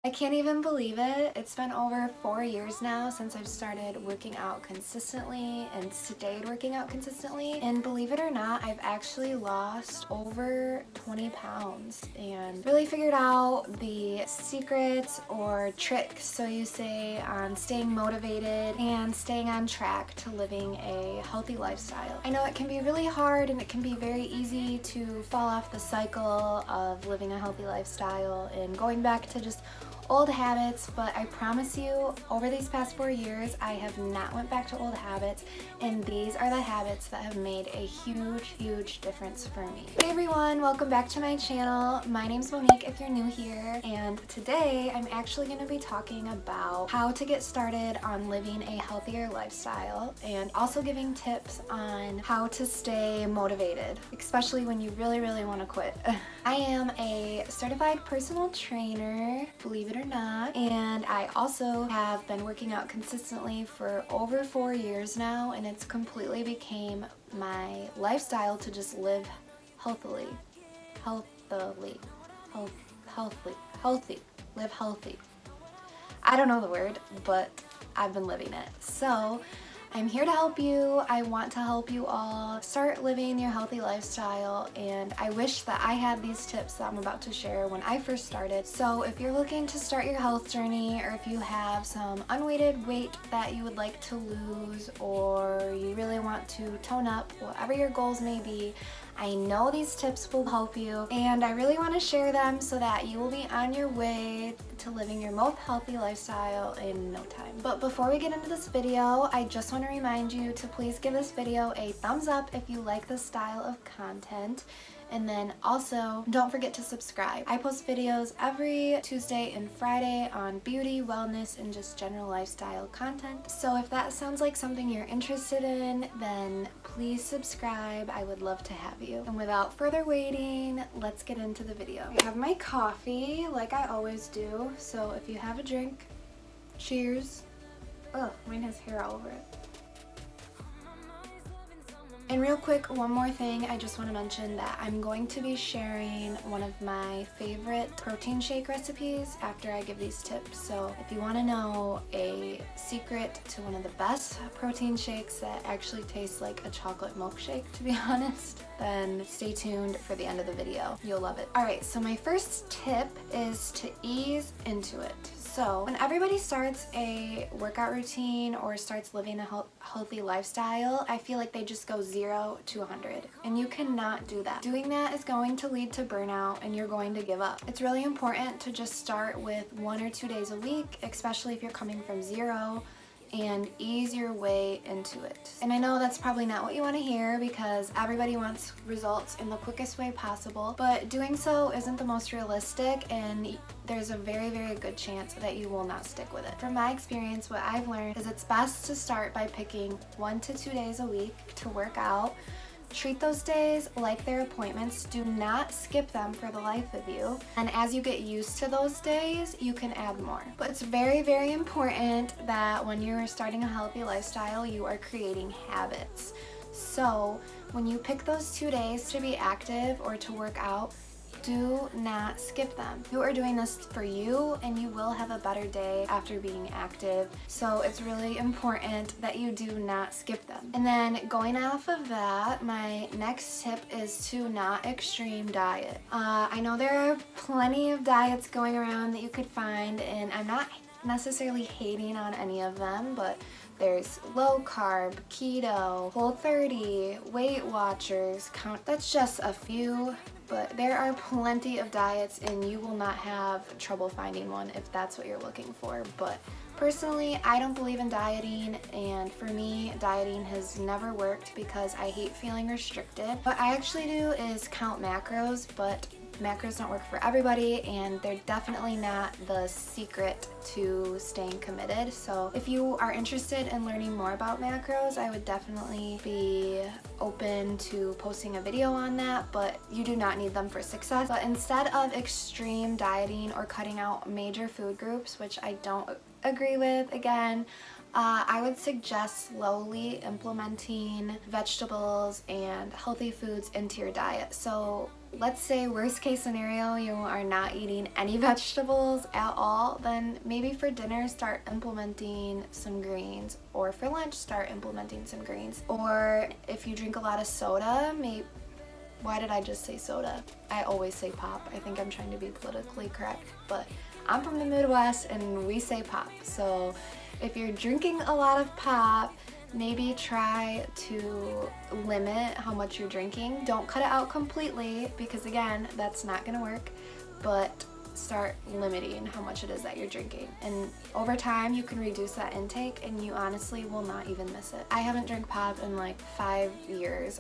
I can't even believe it. It's been over 4 years now since I've started working out consistently and stayed working out consistently. And believe it or not, I've actually lost over 20 pounds and really figured out the secrets or tricks, so you say, on staying motivated and staying on track to living a healthy lifestyle. I know it can be really hard and it can be very easy to fall off the cycle of living a healthy lifestyle and going back to just old habits, but I promise you, over these past 4 years, I have not went back to old habits, and these are the habits that have made a huge difference for me. Hey everyone, welcome back to my channel. My name's Monique if you're new here, and today I'm actually going to be talking about how to get started on living a healthier lifestyle and also giving tips on how to stay motivated, especially when you really want to quit. I am a certified personal trainer, believe it or not, and I also have been working out consistently for over 4 years now, and it's completely became my lifestyle to just live healthily, live healthy. I don't know the word, but I've been living it. So I'm here to help you. I want to help you all start living your healthy lifestyle, and I wish that I had these tips that I'm about to share when I first started. So if you're looking to start your health journey, or if you have some unweighted weight that you would like to lose, or you really want to tone up, whatever your goals may be, I know these tips will help you, and I really want to share them so that you will be on your way to living your most healthy lifestyle in no time. But before we get into this video, I just want to remind you to please give this video a thumbs up if you like this style of content. And then also, don't forget to subscribe. I post videos every Tuesday and Friday on beauty, wellness, and just general lifestyle content. So if that sounds like something you're interested in, then please subscribe. I would love to have you. And without further waiting, let's get into the video. I have my coffee like I always do. So if you have a drink, cheers. Ugh, mine has hair all over it. And real quick, one more thing, I just want to mention that I'm going to be sharing one of my favorite protein shake recipes after I give these tips. So if you want to know a secret to one of the best protein shakes that actually tastes like a chocolate milkshake, to be honest, then stay tuned for the end of the video. You'll love it. Alright, so my first tip is to ease into it. So when everybody starts a workout routine or starts living a healthy lifestyle, I feel like they just go 0 to 100. And you cannot do that. Doing that is going to lead to burnout and you're going to give up. It's really important to just start with 1 or 2 days a week, especially if you're coming from 0, and ease your way into it. And I know that's probably not what you want to hear because everybody wants results in the quickest way possible, but doing so isn't the most realistic, and there's a very good chance that you will not stick with it. From my experience, what I've learned is it's best to start by picking 1 to 2 days a week to work out. Treat those days like they're appointments. Do not skip them for the life of you. And as you get used to those days, you can add more. But it's very important that when you're starting a healthy lifestyle, you are creating habits. So when you pick those 2 days to be active or to work out, do not skip them. You are doing this for you, and you will have a better day after being active. So it's really important that you do not skip them. And then going off of that, my next tip is to not extreme diet. I know there are plenty of diets going around that you could find, and I'm not necessarily hating on any of them, but there's low carb, keto, Whole30, Weight Watchers, that's just a few. But there are plenty of diets, and you will not have trouble finding one if that's what you're looking for. But personally, I don't believe in dieting, and for me, dieting has never worked because I hate feeling restricted. What I actually do is count macros, but macros don't work for everybody, and they're definitely not the secret to staying committed. So if you are interested in learning more about macros, I would definitely be open to posting a video on that, but you do not need them for success. But instead of extreme dieting or cutting out major food groups, which I don't agree with, again, I would suggest slowly implementing vegetables and healthy foods into your diet. So let's say worst case scenario, you are not eating any vegetables at all, then maybe for dinner start implementing some greens, or for lunch start implementing some greens. Or if you drink a lot of soda, why did I just say soda? I always say pop. I think I'm trying to be politically correct, but I'm from the Midwest and we say pop. So if you're drinking a lot of pop, maybe try to limit how much you're drinking. Don't cut it out completely, because again, that's not gonna work, but start limiting how much it is that you're drinking. And over time, you can reduce that intake and you honestly will not even miss it. I haven't drank pop in like 5 years.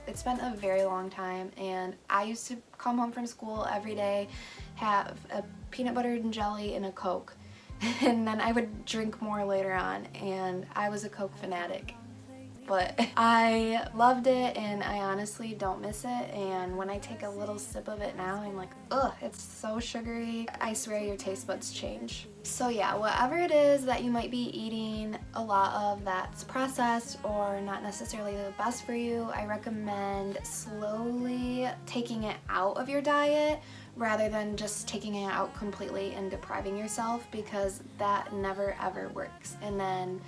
It's been a very long time, and I used to come home from school every day, have a peanut butter and jelly and a Coke. And then I would drink more later on, and I was a Coke fanatic. But I loved it, and I honestly don't miss it. And when I take a little sip of it now, I'm like, ugh, it's so sugary. I swear your taste buds change. So yeah, whatever it is that you might be eating a lot of that's processed or not necessarily the best for you, I recommend slowly taking it out of your diet rather than just taking it out completely and depriving yourself, because that never ever works. And then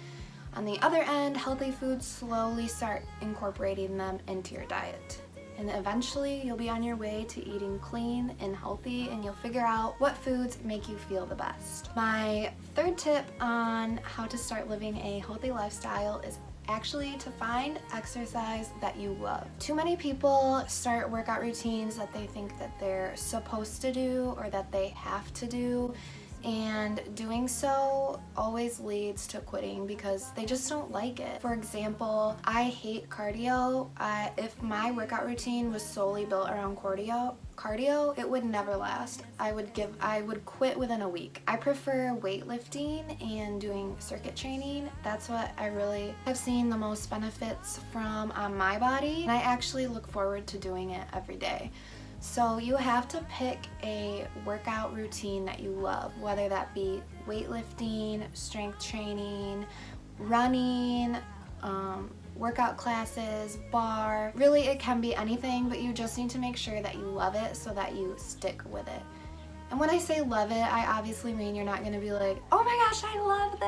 on the other end, healthy foods, slowly start incorporating them into your diet. And eventually you'll be on your way to eating clean and healthy, and you'll figure out what foods make you feel the best. My third tip on how to start living a healthy lifestyle is actually to find exercise that you love. Too many people start workout routines that they think that they're supposed to do or that they have to do, and doing so always leads to quitting because they just don't like it. For example, I hate cardio. If my workout routine was solely built around cardio, it would never last. I would quit within a week. I prefer weightlifting and doing circuit training. That's what I really have seen the most benefits from on my body, and I actually look forward to doing it every day. So you have to pick a workout routine that you love, whether that be weightlifting, strength training, running, workout classes, bar. Really, it can be anything, but you just need to make sure that you love it so that you stick with it. And when I say love it, I obviously mean you're not going to be like, oh my gosh, I love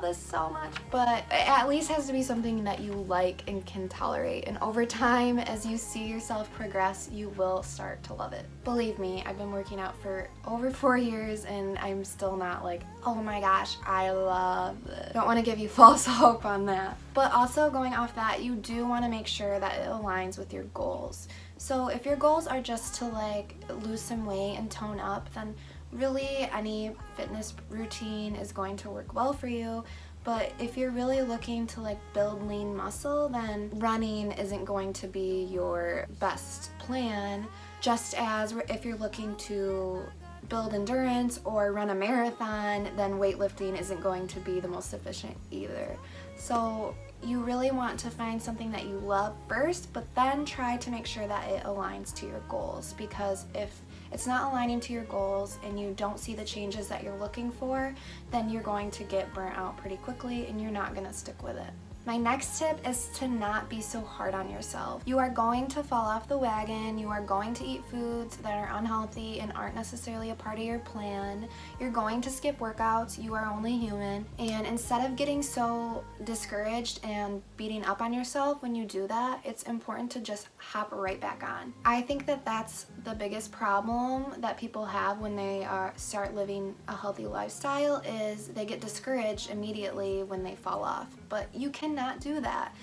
this so much. But it at least has to be something that you like and can tolerate. And over time, as you see yourself progress, you will start to love it. Believe me, I've been working out for over 4 years and I'm still not like, oh my gosh, I love this. Don't want to give you false hope on that. But also going off that, you do want to make sure that it aligns with your goals. So if your goals are just to like lose some weight and tone up, then really any fitness routine is going to work well for you. But if you're really looking to like build lean muscle, then running isn't going to be your best plan. Just as if you're looking to build endurance or run a marathon, then weightlifting isn't going to be the most efficient either. So you really want to find something that you love first, but then try to make sure that it aligns to your goals, because if it's not aligning to your goals and you don't see the changes that you're looking for, then you're going to get burnt out pretty quickly and you're not going to stick with it. My next tip is to not be so hard on yourself. You are going to fall off the wagon. You are going to eat foods that are unhealthy and aren't necessarily a part of your plan. You're going to skip workouts. You are only human. And instead of getting so discouraged and beating up on yourself when you do that, it's important to just hop right back on. I think that that's the biggest problem that people have when they start living a healthy lifestyle, is they get discouraged immediately when they fall off. But you cannot do that.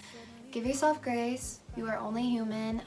Give yourself grace. You are only human.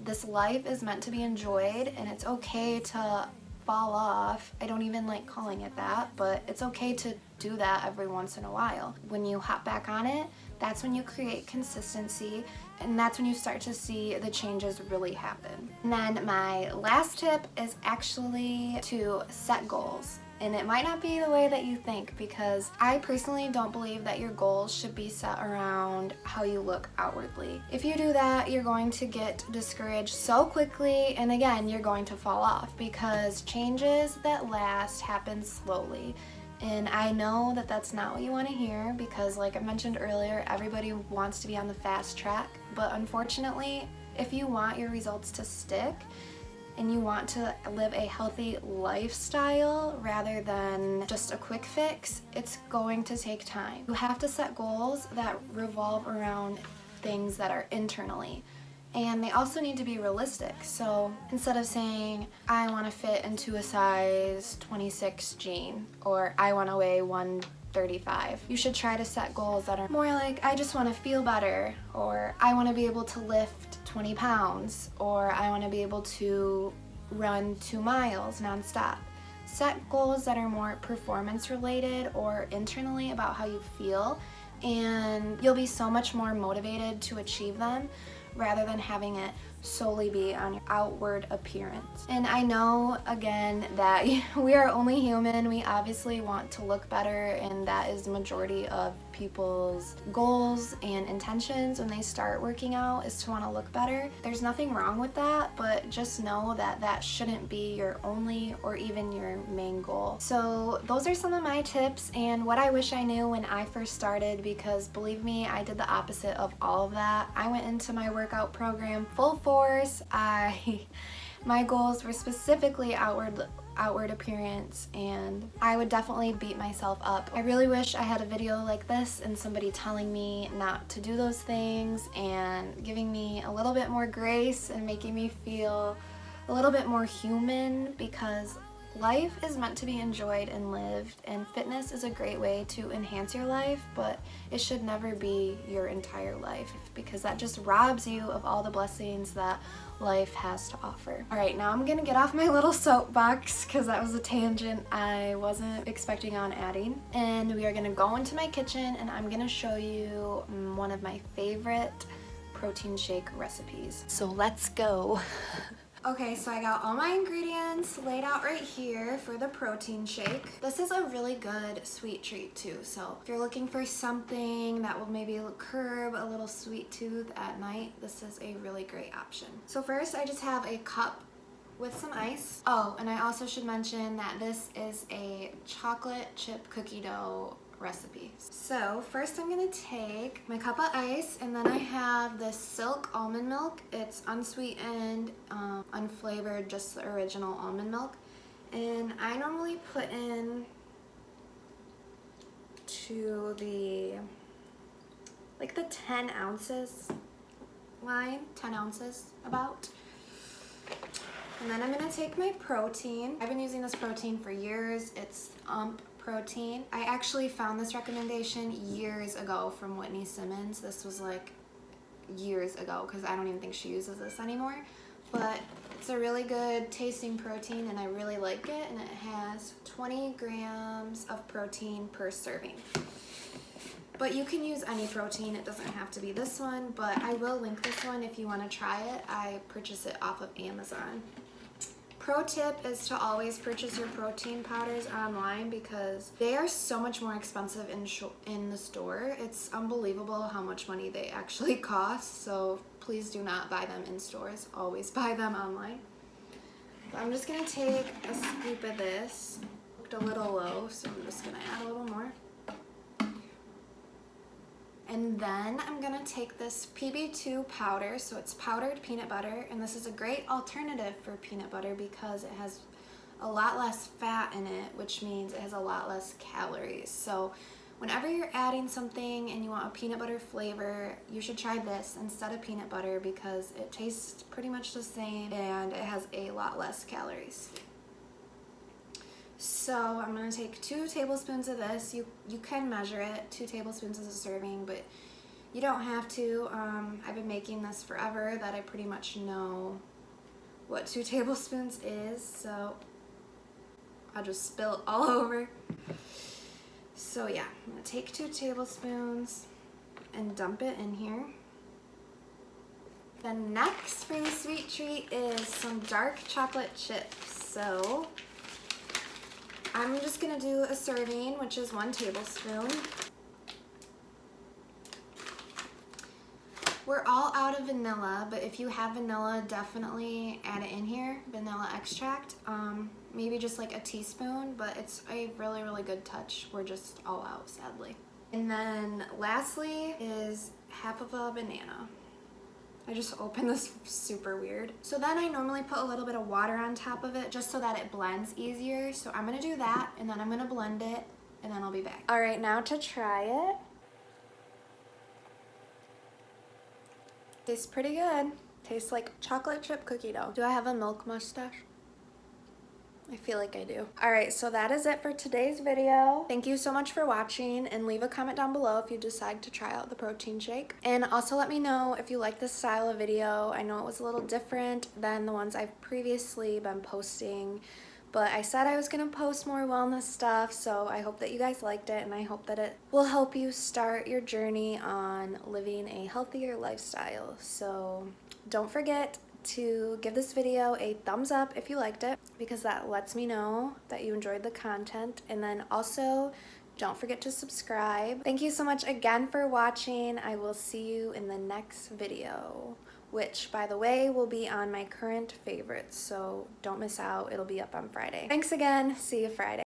This life is meant to be enjoyed, and it's okay to fall off. I don't even like calling it that, but it's okay to do that every once in a while. When you hop back on it, that's when you create consistency, and that's when you start to see the changes really happen. And then my last tip is actually to set goals. And it might not be the way that you think, because I personally don't believe that your goals should be set around how you look outwardly. If you do that, you're going to get discouraged so quickly, and again, you're going to fall off, because changes that last happen slowly. And I know that that's not what you want to hear because, like I mentioned earlier, everybody wants to be on the fast track. But unfortunately, if you want your results to stick and you want to live a healthy lifestyle rather than just a quick fix, it's going to take time. You have to set goals that revolve around things that are internally. And they also need to be realistic. So instead of saying, I want to fit into a size 26 jean, or I want to weigh 135, you should try to set goals that are more like, I just want to feel better, or I want to be able to lift 20 pounds, or I want to be able to run 2 miles nonstop. Set goals that are more performance related or internally about how you feel, and you'll be so much more motivated to achieve them rather than having it solely be on your outward appearance. And I know, again, that we are only human. We obviously want to look better, and that is the majority of people's goals and intentions when they start working out, is to want to look better. There's nothing wrong with that, but just know that that shouldn't be your only or even your main goal. So those are some of my tips and what I wish I knew when I first started, because believe me, I did the opposite of all of that. I went into my workout program full force. My goals were specifically outward appearance, and I would definitely beat myself up. I really wish I had a video like this and somebody telling me not to do those things and giving me a little bit more grace and making me feel a little bit more human, because life is meant to be enjoyed and lived, and fitness is a great way to enhance your life, but it should never be your entire life, because that just robs you of all the blessings that life has to offer. Alright, now I'm gonna get off my little soapbox because that was a tangent I wasn't expecting on adding. And we are gonna go into my kitchen and I'm gonna show you one of my favorite protein shake recipes. So let's go. Okay, so I got all my ingredients laid out right here for the protein shake. This is a really good sweet treat too, so if you're looking for something that will maybe curb a little sweet tooth at night, this is a really great option. So first I just have a cup with some ice. Oh, and I also should mention that this is a chocolate chip cookie dough recipe. So first I'm gonna take my cup of ice, and then I have this Silk almond milk. It's unsweetened, unflavored, just the original almond milk. And I normally put in to the 10 ounces line, 10 ounces about. And then I'm gonna take my protein. I've been using this protein for years. It's protein. I actually found this recommendation years ago from Whitney Simmons. This was like years ago, because I don't even think she uses this anymore. But it's a really good tasting protein and I really like it, and it has 20 grams of protein per serving. But you can use any protein, it doesn't have to be this one, but I will link this one if you want to try it. I purchased it off of Amazon. Pro tip is to always purchase your protein powders online, because they are so much more expensive in the store. It's unbelievable how much money they actually cost, so please do not buy them in stores. Always buy them online. But I'm just going to take a scoop of this. Cooked a little low, so I'm just going to add a little more. And then I'm gonna take this PB2 powder, so it's powdered peanut butter, and this is a great alternative for peanut butter because it has a lot less fat in it, which means it has a lot less calories. So whenever you're adding something and you want a peanut butter flavor, you should try this instead of peanut butter, because it tastes pretty much the same and it has a lot less calories. So I'm going to take 2 tablespoons of this. You can measure it. 2 tablespoons is a serving, but you don't have to. I've been making this forever that I pretty much know what 2 tablespoons is, so I'll just spill it all over. So yeah, I'm going to take 2 tablespoons and dump it in here. Then next for the sweet treat is some dark chocolate chips. So I'm just going to do a serving, which is 1 tablespoon. We're all out of vanilla, but if you have vanilla, definitely add it in here, vanilla extract. Maybe just like a teaspoon, but it's a really, really good touch. We're just all out, sadly. And then lastly is half of a banana. I just opened this super weird. So then I normally put a little bit of water on top of it just so that it blends easier. So I'm gonna do that, and then I'm gonna blend it, and then I'll be back. All right, now to try it. Tastes pretty good. Tastes like chocolate chip cookie dough. Do I have a milk mustache? I feel like I do. All right, so that is it for today's video. Thank you so much for watching, and leave a comment down below if you decide to try out the protein shake. And also let me know if you like this style of video. I know it was a little different than the ones I've previously been posting, but I said I was gonna post more wellness stuff, so I hope that you guys liked it, and I hope that it will help you start your journey on living a healthier lifestyle. So don't forget to give this video a thumbs up if you liked it, because that lets me know that you enjoyed the content. And then also don't forget to subscribe. Thank you so much again for watching. I will see you in the next video, which by the way will be on my current favorites, so don't miss out. It'll be up on Friday. Thanks again. See you Friday.